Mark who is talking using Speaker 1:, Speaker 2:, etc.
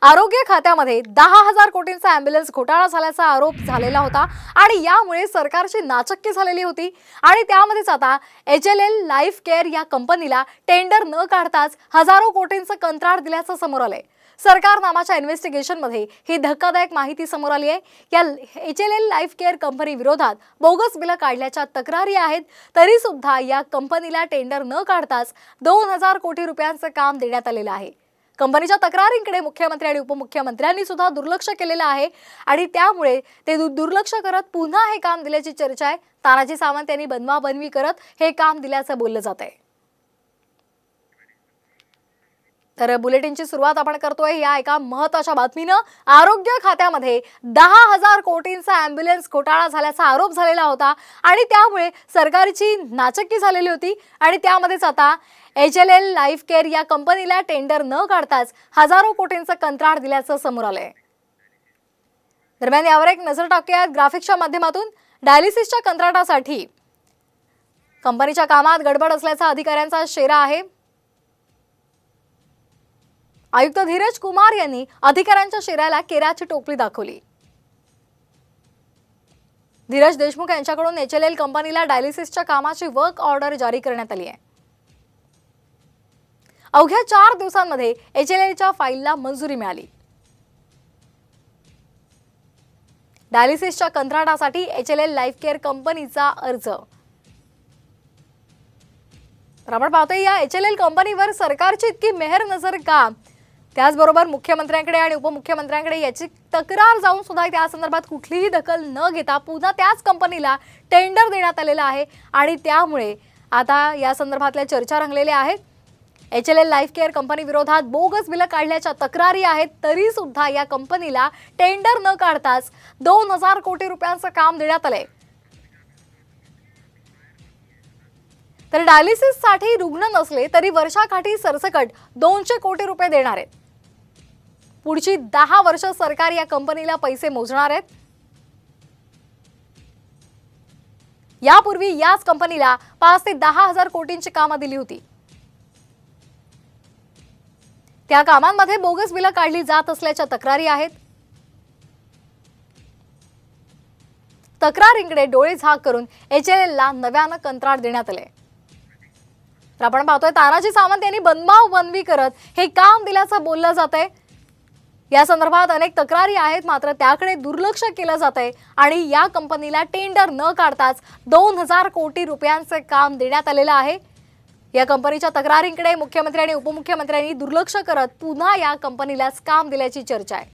Speaker 1: आरोग्य खात्यामध्ये 10,000 कोटींचा ॲम्ब्युलन्स घोटाळा झाल्याचा आरोप झालेला होता आणि यामुळे सरकारची नाचक्की झालेली होती आणि त्यामध्येच आता HLL लाईफ केअर या कंपनीला टेंडर न काढताच हजारो कोटींचं कंत्राट दिल्याचं समोर आलंय। सरकार नामाच्या इन्व्हेस्टिगेशनमध्ये ही धक्कादायक माहिती समोर आली आहे। या HLL लाईफ केअर कंपनी विरोधात बोगस बिलं काढल्याच्या तक्रारी आहेत, तरी सुद्धा या कंपनीला टेंडर न काढताच 2,000 कोटी रुपयांचं काम देण्यात आलेलं आहे। कंपनीच्या तक्रारींकडे मुख्यमंत्री आणि उपमुख्यमंत्र्यांनी सुद्धा दुर्लक्ष केलेलं आहे आणि त्यामुळे ते दुर्लक्ष करत पुन्हा हे काम दिल्याची चर्चा आहे। तानाजी सावंत यांनी बनवाबनवी करत हे काम दिल्याचं बोललं जातंय। तर बुलेटिनची सुरुवात आपण करतोय या एका महत्त्वाच्या बातमीनं। आरोग्य खात्यामध्ये 10,000 कोटींचा ॲम्ब्युलन्स घोटाळा झाल्याचा आरोप झालेला होता आणि त्यामुळे सरकारची नाचक्की झालेली होती आणि त्यामध्येच आता HLL लाईफ केअर या कंपनीला टेंडर न काढताच हजारो कोटींचं कंत्राट दिल्याचं समोर आलंय। दरम्यान यावर एक नजर टाकूयात ग्राफिक्सच्या माध्यमातून। डायलिसिसच्या कंत्राटासाठी कंपनीच्या कामात गडबड असल्याचा अधिकाऱ्यांचा शेरा आहे। आयुक्त धीरज कुमार यांनी अधिकाऱ्यांच्या शेऱ्याला केराची टोपली दाखवली। धीरज देशमुख यांच्याकडून HLL कंपनीला डायलिसिसच्या कामाची वर्क ऑर्डर जारी करण्यात आली आहे। अवघ्या 4 दिवसांमध्ये HLLच्या फाईलला मंजुरी मिळाली। डायलिसिसच्या कंत्राटासाठी HLL लाईफ केअर कंपनीचा अर्ज। तर आपण पाहतोय या HLL कंपनीवर सरकारची इतकी मेहर नजर का? त्याचबरोबर मुख्यमंत्र्यांकडे आणि उपमुख्यमंत्र्यांकडे याची तक्रार जाऊन सुद्धा त्या संदर्भात कुठलीही दखल न घेता पुन्हा त्याच कंपनीला टेंडर देण्यात आलेलं आहे आणि त्यामुळे आता या संदर्भातल्या चर्चा रंगलेल्या आहेत। HLL लाईफ केअर कंपनी विरोधात बोगस बिलं काढल्याच्या तक्रारी आहेत, तरी सुद्धा या कंपनीला टेंडर न काढताच 2,000 कोटी रुपयांचं काम देण्यात आलंय। तर डायलिसिससाठी रुग्ण नसले तरी वर्षाकाठी सरसकट 200 कोटी रुपये देणार आहेत। पुढची 10 वर्ष सरकार या कंपनीला पैसे मोजणार आहेत। यापूर्वी याच कंपनीला 5 ते 10,000 कोटींची कामं दिली होती। त्या कामांमध्ये बोगस बिलं काढली जात असल्याच्या तक्रारी आहेत। तक्रारींकडे डोळे झाक करून HLLला नव्यानं कंत्राट देण्यात आले। तर आपण पाहतोय तानाजी सावंत यांनी बनवाबनवी करत हे काम दिल्याचं बोललं जातंय। या संदर्भात अनेक तक्रारी आहेत, मात्र त्याकडे दुर्लक्ष केलं जातंय आणि या कंपनीला टेंडर न काढताच 2,000 कोटी रुपयांचे काम देण्यात आलेलं आहे। या कंपनीच्या तक्रारींकडे मुख्यमंत्री आणि उपमुख्यमंत्र्यांनी दुर्लक्ष करत पुन्हा या कंपनीलाच काम दिल्याची चर्चा आहे।